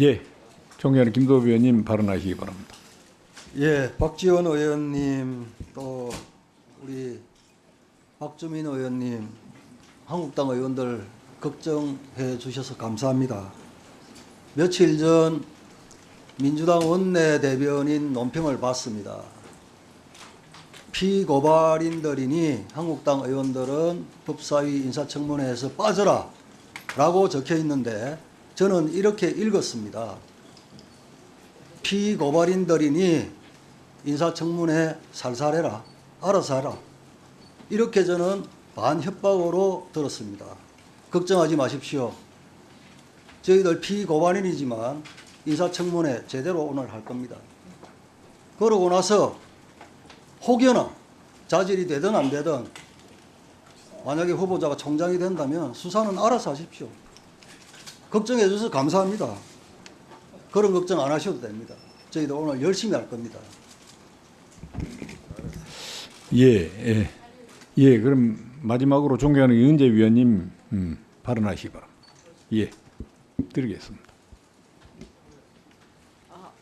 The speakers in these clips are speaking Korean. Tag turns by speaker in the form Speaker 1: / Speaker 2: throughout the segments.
Speaker 1: 예, 존경하는 김도읍 의원님 발언하시기 바랍니다.
Speaker 2: 예, 박지원 의원님 또 우리 박주민 의원님, 한국당 의원들 걱정해 주셔서 감사합니다. 며칠 전 민주당 원내대변인 논평을 봤습니다. 피고발인들이니 한국당 의원들은 법사위 인사청문회에서 빠져라 라고 적혀 있는데 저는 이렇게 읽었습니다. 피고발인들이니 인사청문회 살살해라, 알아서 하라. 이렇게 저는 반협박으로 들었습니다. 걱정하지 마십시오. 저희들 피고발인이지만 인사청문회 제대로 오늘 할 겁니다. 그러고 나서 혹여나 자질이 되든 안 되든 만약에 후보자가 총장이 된다면 수사는 알아서 하십시오. 걱정해 주셔서 감사합니다. 그런 걱정 안 하셔도 됩니다. 저희도 오늘 열심히 할 겁니다.
Speaker 1: 예, 그럼 마지막으로 존경하는 이은재 위원님 발언하시기 바랍니다. 예, 드리겠습니다.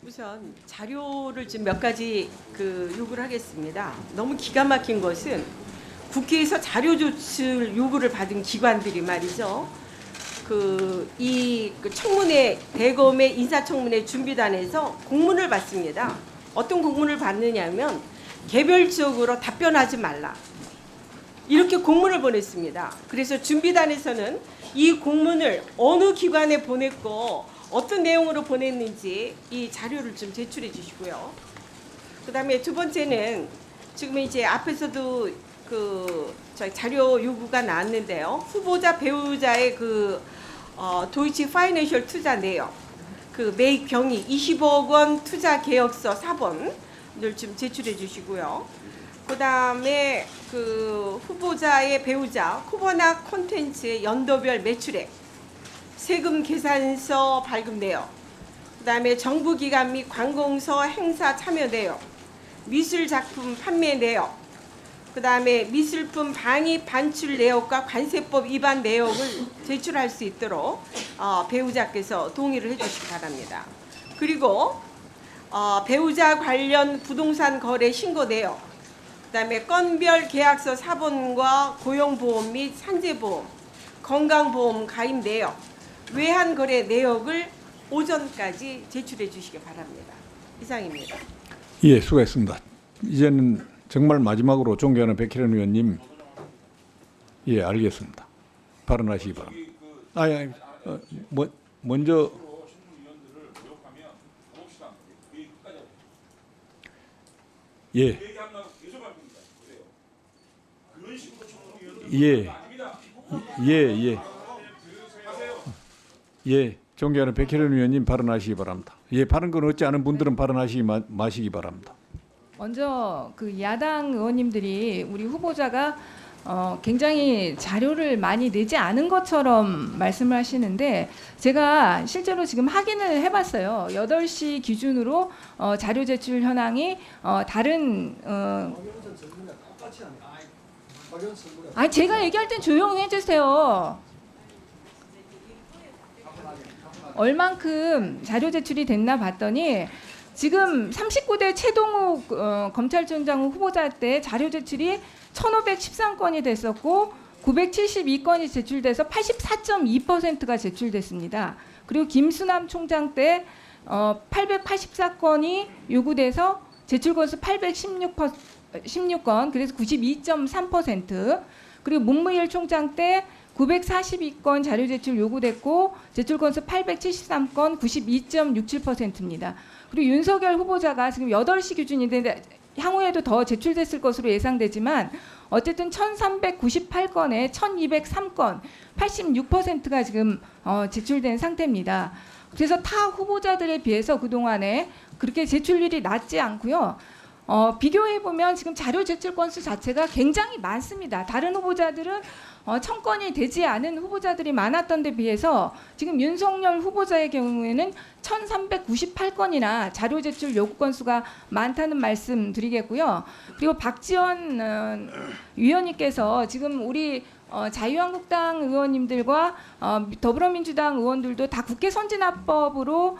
Speaker 3: 우선 자료를 지금 몇 가지 요구를 하겠습니다. 너무 기가 막힌 것은 국회에서 자료 조출 요구를 받은 기관들이 말이죠. 이 청문회 대검의 인사청문회 준비단에서 공문을 받습니다. 어떤 공문을 받느냐면 개별적으로 답변하지 말라. 이렇게 공문을 보냈습니다. 그래서 준비단에서는 이 공문을 어느 기관에 보냈고 어떤 내용으로 보냈는지 이 자료를 좀 제출해 주시고요. 그다음에 두 번째는 지금 이제 앞에서도 저희 자료 요구가 나왔는데요. 후보자 배우자의 도이치 파이낸셜 투자 내역, 매입 경위 20억 원 투자 계획서 4번을 좀 제출해 주시고요. 그다음에 후보자의 배우자 코버나 콘텐츠의 연도별 매출액, 세금 계산서 발급 내역, 그다음에 정부기관 및 관공서 행사 참여 내역, 미술작품 판매 내역, 그다음에 미술품 방입 반출 내역과 관세법 위반 내역을 제출할 수 있도록 배우자께서 동의를 해주시기 바랍니다. 그리고 배우자 관련 부동산 거래 신고 내역, 그다음에 건별 계약서 4번과 고용보험 및 산재보험, 건강보험 가입 내역, 외환 거래 내역을 오전까지 제출해 주시기 바랍니다. 이상입니다.
Speaker 1: 예, 수고했습니다. 이제는 정말 마지막으로 존경하는 백혜련 의원님, 예, 알겠습니다. 발언하시기 바랍니다. 먼저 예, 존경하는 백혜련 의원님 발언하시기 바랍니다. 예, 발언권 얻지 않은 분들은 발언하시기 마시기 바랍니다.
Speaker 4: 먼저 야당 의원님들이 우리 후보자가 굉장히 자료를 많이 내지 않은 것처럼 말씀을 하시는데 제가 실제로 지금 확인을 해봤어요. 8시 기준으로 자료 제출 현황이 다른 아니 제가 얘기할 땐 조용히 해주세요. 얼만큼 자료 제출이 됐나 봤더니 지금 39대 최동욱 검찰총장 후보자 때 자료 제출이 1513건이 됐었고 972건이 제출돼서 84.2%가 제출됐습니다. 그리고 김수남 총장 때 884건이 요구돼서 제출 건수 816건, 그래서 92.3%. 그리고 문무일 총장 때 942건 자료 제출 요구됐고 제출 건수 873건, 92.67%입니다. 그리고 윤석열 후보자가 지금 8시 기준인데 향후에도 더 제출됐을 것으로 예상되지만 어쨌든 1398건에 1203건, 86%가 지금 제출된 상태입니다. 그래서 타 후보자들에 비해서 그동안에 그렇게 제출률이 낮지 않고요. 비교해보면 지금 자료 제출 건수 자체가 굉장히 많습니다. 다른 후보자들은 1000건이 되지 않은 후보자들이 많았던 데 비해서 지금 윤석열 후보자의 경우에는 1398건이나 자료 제출 요구 건수가 많다는 말씀 드리겠고요. 그리고 박지원 위원님께서 지금 우리 자유한국당 의원님들과 더불어민주당 의원들도 다 국회 선진화법으로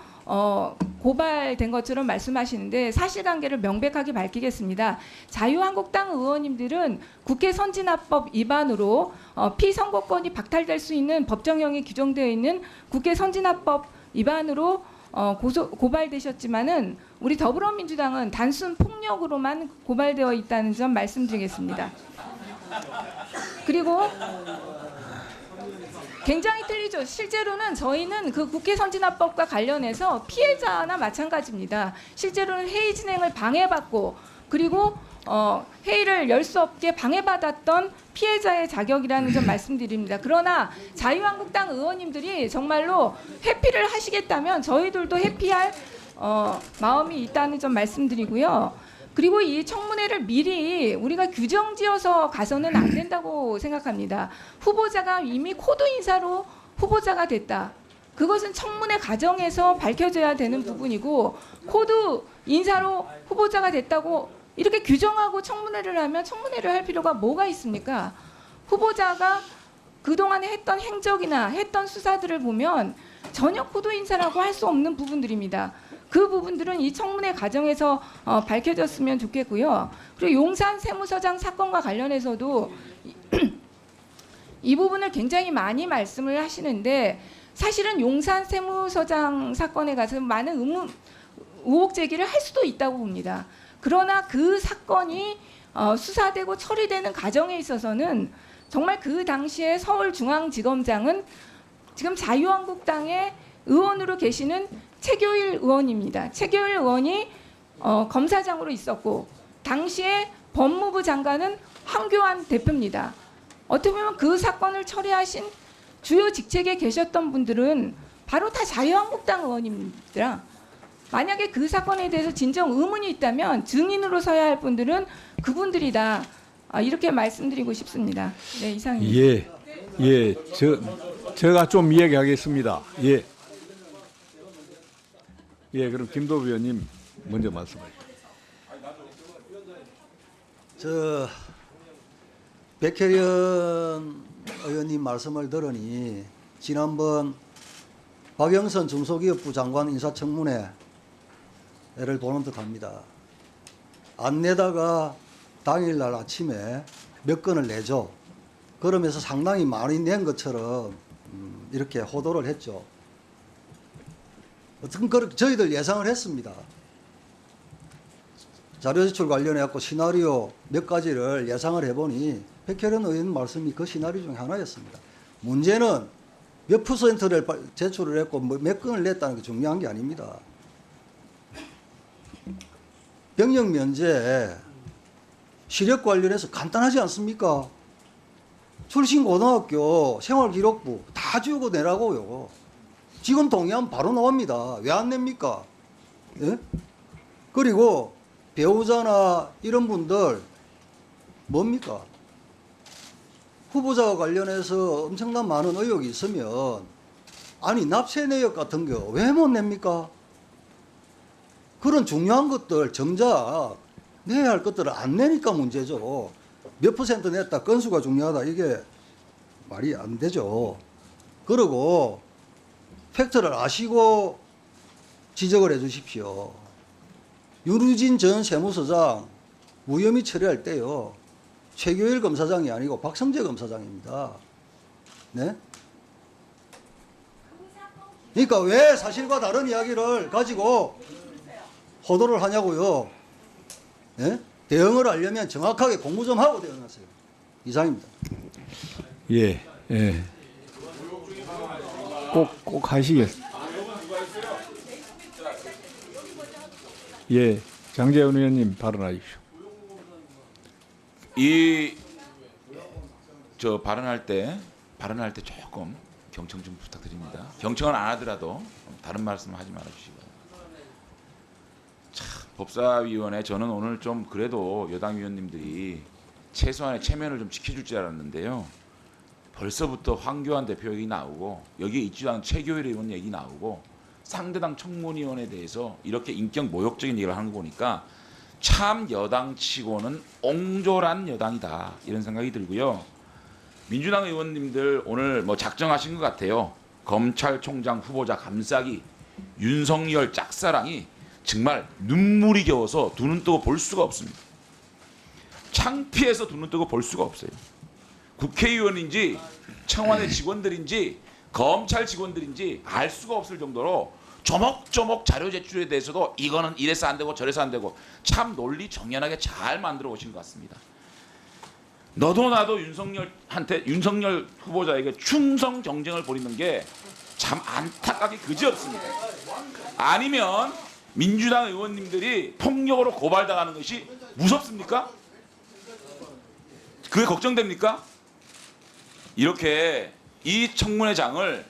Speaker 4: 고발된 것처럼 말씀하시는데 사실관계를 명백하게 밝히겠습니다. 자유한국당 의원님들은 국회 선진화법 위반으로 피선거권이 박탈될 수 있는 법정형이 규정되어 있는 국회 선진화법 위반으로 고발되셨지만은 우리 더불어민주당은 단순 폭력으로만 고발되어 있다는 점 말씀드리겠습니다. 그리고 굉장히 틀리죠. 실제로는 저희는 그 국회 선진화법과 관련해서 피해자나 마찬가지입니다. 실제로는 회의 진행을 방해받고 그리고 회의를 열 수 없게 방해받았던 피해자의 자격이라는 점 말씀드립니다. 그러나 자유한국당 의원님들이 정말로 회피를 하시겠다면 저희들도 회피할 마음이 있다는 점 말씀드리고요. 그리고 이 청문회를 미리 우리가 규정지어서 가서는 안 된다고 생각합니다. 후보자가 이미 코드 인사로 후보자가 됐다. 그것은 청문회 과정에서 밝혀져야 되는 부분이고 코드 인사로 후보자가 됐다고 이렇게 규정하고 청문회를 하면 청문회를 할 필요가 뭐가 있습니까? 후보자가 그동안에 했던 행적이나 했던 수사들을 보면 전혀 코드 인사라고 할 수 없는 부분들입니다. 그 부분들은 이 청문회 과정에서 밝혀졌으면 좋겠고요. 그리고 용산 세무서장 사건과 관련해서도 이 부분을 굉장히 많이 말씀을 하시는데 사실은 용산 세무서장 사건에 가서 많은 의혹 제기를 할 수도 있다고 봅니다. 그러나 그 사건이 수사되고 처리되는 과정에 있어서는 정말 그 당시에 서울중앙지검장은 지금 자유한국당의 의원으로 계시는 최교일 의원입니다. 최교일 의원이 검사장으로 있었고 당시에 법무부 장관은 황교안 대표입니다. 어떻게 보면 그 사건을 처리하신 주요 직책에 계셨던 분들은 바로 다 자유한국당 의원입니다. 만약에 그 사건에 대해서 진정 의문이 있다면 증인으로 서야 할 분들은 그분들이다. 이렇게 말씀드리고 싶습니다. 네, 이상입니다.
Speaker 1: 예, 제가 좀 이야기하겠습니다. 그럼 김도부 의원님 먼저 말씀하시죠.
Speaker 2: 백혜련 의원님 말씀을 들으니 지난번 박영선 중소기업부 장관 인사청문회를 보는 듯합니다. 안 내다가 당일날 아침에 몇 건을 내죠. 그러면서 상당히 많이 낸 것처럼 이렇게 호도를 했죠. 어떤 저희들 예상을 했습니다. 자료 제출 관련해서 시나리오 몇 가지를 예상을 해보니 백혜련 의원 말씀이 그 시나리오 중 하나였습니다. 문제는 몇 %를 제출을 했고 몇 건을 냈다는 게 중요한 게 아닙니다. 병역 면제 시력 관련해서 간단하지 않습니까? 출신 고등학교 생활기록부 다 지우고 내라고요. 지금 동의하면 바로 나옵니다. 왜 안 냅니까? 예? 그리고 배우자나 이런 분들 뭡니까? 후보자와 관련해서 엄청난 많은 의혹이 있으면 아니 납세 내역 같은 거 왜 못 냅니까? 그런 중요한 것들 정작 내야 할 것들을 안 내니까 문제죠. 몇 % 냈다 건수가 중요하다 이게 말이 안 되죠. 그리고 팩트를 아시고 지적을 해 주십시오. 유류진 전 세무서장 무혐의 처리할 때요. 최교일 검사장이 아니고 박성재 검사장입니다. 네? 그러니까 왜 사실과 다른 이야기를 가지고 호도를 하냐고요. 네? 대응을 하려면 정확하게 공부 좀 하고 대응하세요. 이상입니다.
Speaker 1: 꼭 하시겠습니다. 장재원 의원님 발언하십시오.
Speaker 5: 발언할 때 조금 경청 좀 부탁드립니다. 경청은 안 하더라도 다른 말씀 하지 말아주시고요. 참, 법사위원회 저는 오늘 좀 그래도 여당 위원님들이 최소한의 체면을 좀 지켜줄 줄 알았는데요. 벌써부터 황교안 대표 얘기 나오고 여기에 있지도 않은 최교일 의원 얘기 나오고 상대당 청문위원에 대해서 이렇게 인격 모욕적인 얘기를 하는 거 보니까 참 여당치고는 옹졸한 여당이다 이런 생각이 들고요. 민주당 의원님들 오늘 뭐 작정하신 것 같아요. 검찰총장 후보자 감싸기 윤석열 짝사랑이 정말 눈물이 겨워서 두 눈 뜨고 볼 수가 없습니다. 창피해서 두 눈 뜨고 볼 수가 없어요. 국회의원인지 청와대 직원들인지 검찰 직원들인지 알 수가 없을 정도로 조목조목 자료 제출에 대해서도 이거는 이래서 안 되고 저래서 안 되고 참 논리 정연하게 잘 만들어 오신 것 같습니다. 너도 나도 윤석열 후보자에게 충성 정쟁을 벌이는 게 참 안타깝게 그지없습니다. 아니면 민주당 의원님들이 폭력으로 고발당하는 것이 무섭습니까? 그게 걱정됩니까? 이렇게 이 청문회장을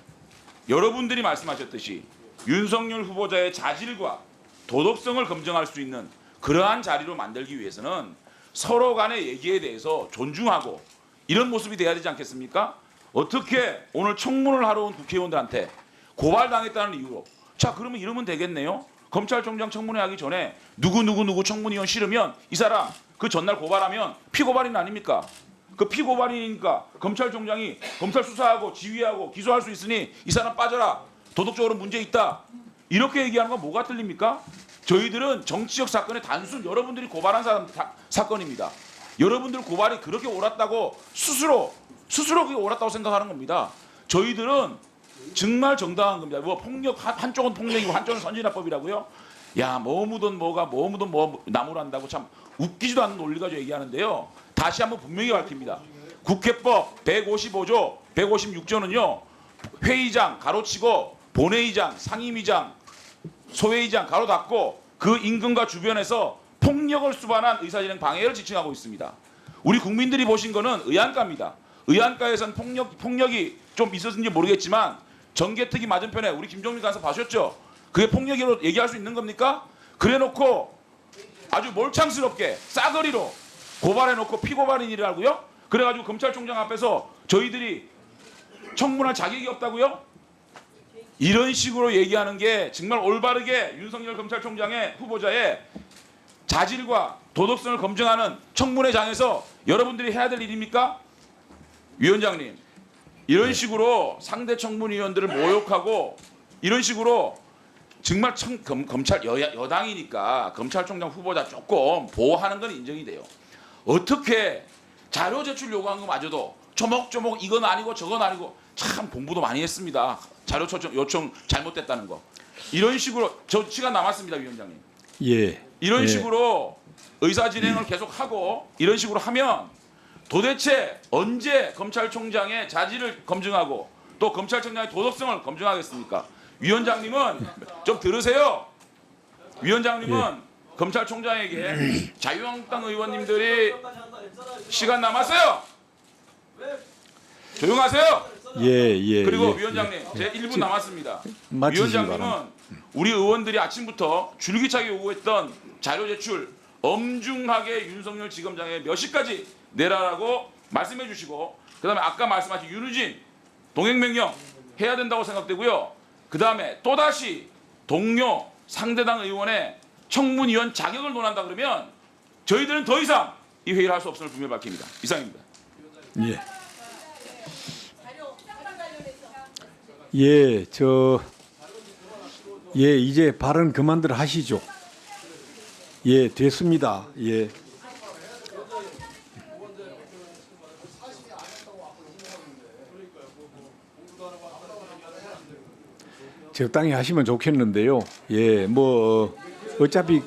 Speaker 5: 여러분들이 말씀하셨듯이 윤석열 후보자의 자질과 도덕성을 검증할 수 있는 그러한 자리로 만들기 위해서는 서로 간의 얘기에 대해서 존중하고 이런 모습이 돼야 되지 않겠습니까? 어떻게 오늘 청문을 하러 온 국회의원들한테 고발당했다는 이유로 자 그러면 이러면 되겠네요. 검찰총장 청문회 하기 전에 누구 청문위원 싫으면 이 사람 그 전날 고발하면 피고발인 아닙니까? 그 피고발이니까 검찰총장이 검찰 수사하고 지휘하고 기소할 수 있으니 이 사람 빠져라. 도덕적으로 문제 있다. 이렇게 얘기하는 건 뭐가 틀립니까? 저희들은 정치적 사건의 단순 여러분들이 고발한 사건입니다. 여러분들 고발이 그렇게 옳았다고 스스로 그게 옳았다고 생각하는 겁니다. 저희들은 정말 정당한 겁니다. 뭐 폭력 한쪽은 폭력이고 한쪽은 선진화법이라고요? 야, 뭐 묻은 뭐가 뭐 묻은 뭐 나무란다고 참 웃기지도 않는 논리 가지고 얘기하는데요. 다시 한번 분명히 밝힙니다. 국회법 155조, 156조는요. 회의장 가로치고 본회의장, 상임위장, 소회의장 가로 닫고 그 인근과 주변에서 폭력을 수반한 의사진행 방해를 지칭하고 있습니다. 우리 국민들이 보신 거는 의안가입니다. 의안가에선 폭력이 좀 있었는지 모르겠지만 정개특위 맞은편에 우리 김종민 간사 봐셨죠? 그게 폭력으로 얘기할 수 있는 겁니까? 그래놓고 아주 몰창스럽게 싸그리로 고발해놓고 피고발인이라고요? 그래가지고 검찰총장 앞에서 저희들이 청문할 자격이 없다고요? 이런 식으로 얘기하는 게 정말 올바르게 윤석열 검찰총장의 후보자의 자질과 도덕성을 검증하는 청문회장에서 여러분들이 해야 될 일입니까? 위원장님, 이런 식으로 상대 청문위원들을 모욕하고 이런 식으로 정말 검찰 여당이니까 검찰총장 후보자 조금 보호하는 건 인정이 돼요. 어떻게 자료 제출 요구한 거마저도 조목조목 이건 아니고 저건 아니고 참 공부도 많이 했습니다. 자료 요청 잘못됐다는 거. 이런 식으로 저 시간 남았습니다, 위원장님.
Speaker 1: 예.
Speaker 5: 이런
Speaker 1: 예.
Speaker 5: 식으로 의사 진행을 계속하고 이런 식으로 하면 도대체 언제 검찰총장의 자질을 검증하고 또 검찰총장의 도덕성을 검증하겠습니까? 위원장님은 좀 들으세요. 위원장님은 검찰총장에게 자유한국당 의원님들이 시간 남았어요. 조용하세요.
Speaker 1: 예.
Speaker 5: 그리고
Speaker 1: 예.
Speaker 5: 위원장님, 제 1분 남았습니다.
Speaker 1: 마치시기
Speaker 5: 위원장님은
Speaker 1: 바랍니다.
Speaker 5: 우리 의원들이 아침부터 줄기차게 요구했던 자료 제출 엄중하게 윤석열 지검장에 몇 시까지 내라라고 말씀해 주시고 그다음에 아까 말씀하신 윤우진 동행명령 해야 된다고 생각되고요. 그다음에 또다시 동료 상대당 의원의 청문위원 자격을 논한다 그러면 저희들은 더 이상 이 회의를 할 수 없음을 분명히 밝힙니다. 이상입니다.
Speaker 1: 예. 예, 이제 발언 그만들 하시죠. 예, 됐습니다. 예. 적당히 하시면 좋겠는데요. 예, 뭐 어차피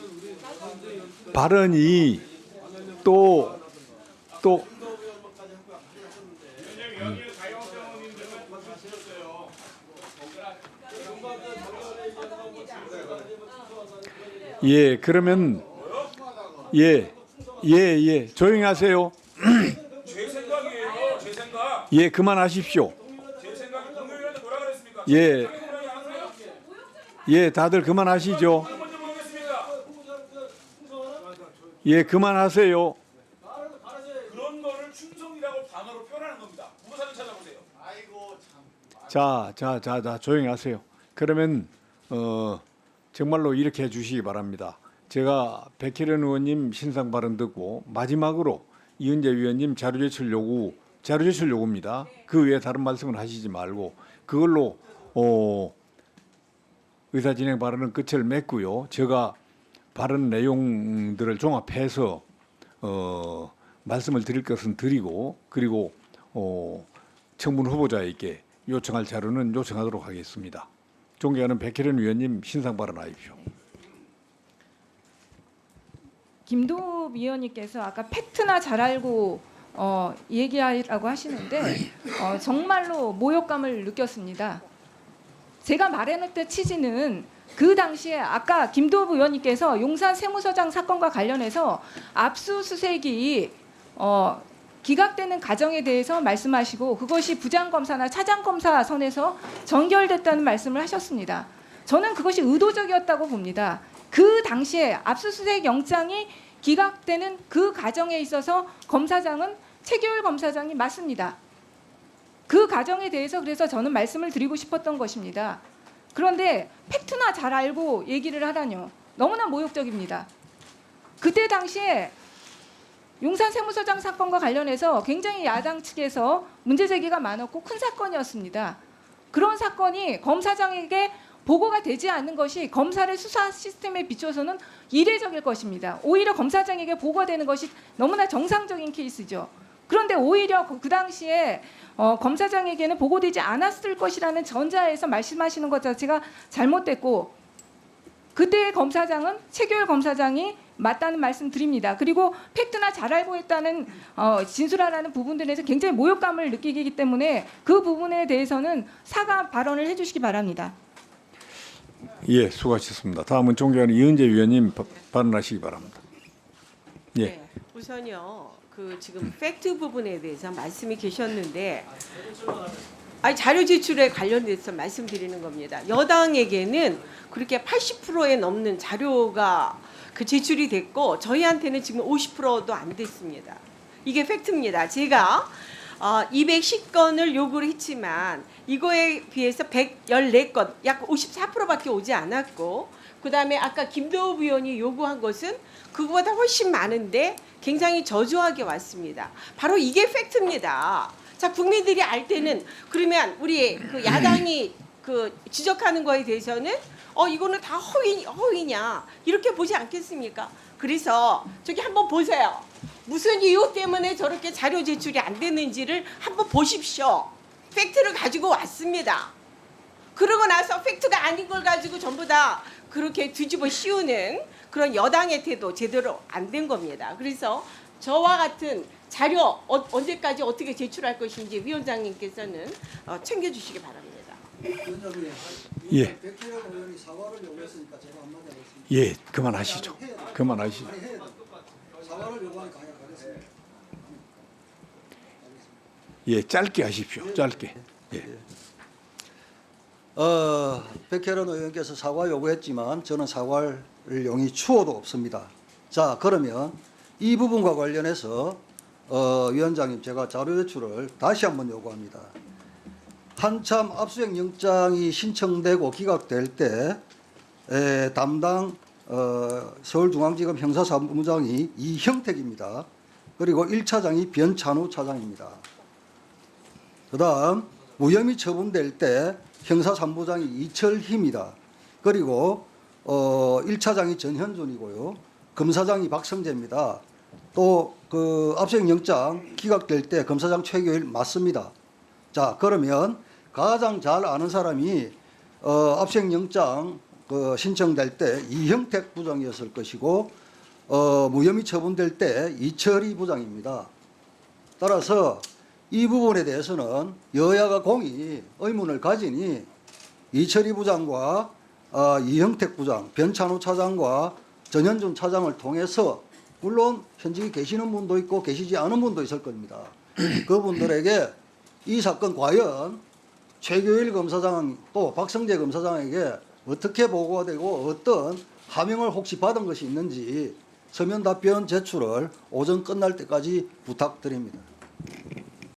Speaker 1: 발언이 또 예, 그러면 예, 조용히 하세요.
Speaker 5: 제 생각이에요. 제 생각.
Speaker 1: 예, 그만하십시오.
Speaker 5: 제 생각이 공유위원회 뭐라 그랬습니까?
Speaker 1: 예, 다들 그만하시죠.
Speaker 5: 먼저 모르겠습니다.
Speaker 1: 예, 그만하세요.
Speaker 5: 그런 거를 충성이라고 단어로 표현하는 겁니다. 부부사진 찾아보세요.
Speaker 1: 자, 조용히 하세요. 그러면 정말로 이렇게 해주시기 바랍니다. 제가 백혜련 의원님 신상 발언 듣고 마지막으로 이은재 위원님 자료 제출 요구 자료 제출 요구입니다. 그 외에 다른 말씀을 하시지 말고 그걸로 의사 진행 발언은 끝을 맺고요. 제가 발언 내용들을 종합해서 말씀을 드릴 것은 드리고 그리고 청문 후보자에게 요청할 자료는 요청하도록 하겠습니다. 존경하는 백혜련 위원님 신상 발언하십시오.
Speaker 4: 김도읍 위원님께서 아까 팩트나 잘 알고 얘기하라고 하시는데 정말로 모욕감을 느꼈습니다. 제가 말해놓던 취지는 그 당시에 아까 김도읍 의원님께서 용산 세무서장 사건과 관련해서 압수수색이 기각되는 과정에 대해서 말씀하시고 그것이 부장검사나 차장검사 선에서 전결됐다는 말씀을 하셨습니다. 저는 그것이 의도적이었다고 봅니다. 그 당시에 압수수색 영장이 기각되는 그 과정에 있어서 검사장은 최규일 검사장이 맞습니다. 그 과정에 대해서 그래서 저는 말씀을 드리고 싶었던 것입니다. 그런데 팩트나 잘 알고 얘기를 하다뇨. 너무나 모욕적입니다. 그때 당시에 용산 세무서장 사건과 관련해서 굉장히 야당 측에서 문제 제기가 많았고 큰 사건이었습니다. 그런 사건이 검사장에게 보고가 되지 않는 것이 검사의 수사 시스템에 비춰서는 이례적일 것입니다. 오히려 검사장에게 보고가 되는 것이 너무나 정상적인 케이스죠. 그런데 오히려 그 당시에 검사장에게는 보고되지 않았을 것이라는 전자에서 말씀하시는 것 자체가 잘못됐고 그때의 검사장은 최규일 검사장이 맞다는 말씀 드립니다. 그리고 팩트나 잘 알고 있다는 진술하라는 부분들에서 굉장히 모욕감을 느끼기 때문에 그 부분에 대해서는 사과 발언을 해주시기 바랍니다.
Speaker 1: 예, 수고하셨습니다. 다음은 존경하는 이은재 위원님 발언하시기 바랍니다. 예.
Speaker 3: 네, 우선요. 그 지금 팩트 부분에 대해서 말씀이 계셨는데 자료 제출에 관련돼서 말씀드리는 겁니다. 여당에게는 그렇게 80%에 넘는 자료가 제출이 됐고 저희한테는 지금 50%도 안 됐습니다. 이게 팩트입니다. 제가 210건을 요구를 했지만 이거에 비해서 114건, 약 54%밖에 오지 않았고 그다음에 아까 김도읍 의원이 요구한 것은 그거보다 훨씬 많은데 굉장히 저조하게 왔습니다. 바로 이게 팩트입니다. 자, 국민들이 알 때는 그러면 우리 그 야당이 지적하는 거에 대해서는 이거는 다 허위냐 이렇게 보지 않겠습니까? 그래서 저기 한번 보세요. 무슨 이유 때문에 저렇게 자료 제출이 안 됐는지를 한번 보십시오. 팩트를 가지고 왔습니다. 그러고 나서 팩트가 아닌 걸 가지고 전부 다 그렇게 뒤집어 씌우는 그런 여당의 태도 제대로 안 된 겁니다. 그래서 저와 같은 자료 언제까지 어떻게 제출할 것인지 위원장님께서는 챙겨주시기 바랍니다.
Speaker 2: 위원장님,
Speaker 1: 예.
Speaker 2: 백혜련 의원이 사과를 요구했으니까 제가 한마디 하겠습니다.
Speaker 1: 예, 그만하시죠. 그만하시죠.
Speaker 2: 아니, 해야 돼요. 사과를 요구하니까 하겠습니다.
Speaker 1: 예, 짧게 하십시오. 짧게. 예.
Speaker 2: 백혜련 의원께서 사과 요구했지만 저는 사과할 용이 추호도 없습니다. 자, 그러면 이 부분과 관련해서 위원장님 제가 자료 제출을 다시 한번 요구합니다. 한참 압수수색 영장이 신청되고 기각될 때 담당 서울중앙지검 형사사무장이 이형택입니다. 그리고 1차장이 변찬우 차장입니다. 그 다음 무혐의 처분될 때 형사사무장이 이철희입니다. 그리고 1차장이 전현준이고요. 검사장이 박성재입니다. 또 그 압수수색 영장 기각될 때 검사장 최규일 맞습니다. 자, 그러면 가장 잘 아는 사람이 압수수색 영장 신청될 때 이형택 부장이었을 것이고 무혐의 처분될 때 이철희 부장입니다. 따라서 이 부분에 대해서는 여야가 공히 의문을 가지니 이철희 부장과 이형택 부장, 변찬우 차장과 전현준 차장을 통해서 물론 현직에 계시는 분도 있고 계시지 않은 분도 있을 겁니다. 그분들에게 이 사건 과연 최규일 검사장 또 박성재 검사장에게 어떻게 보고가 되고 어떤 하명을 혹시 받은 것이 있는지 서면 답변 제출을 오전 끝날 때까지 부탁드립니다.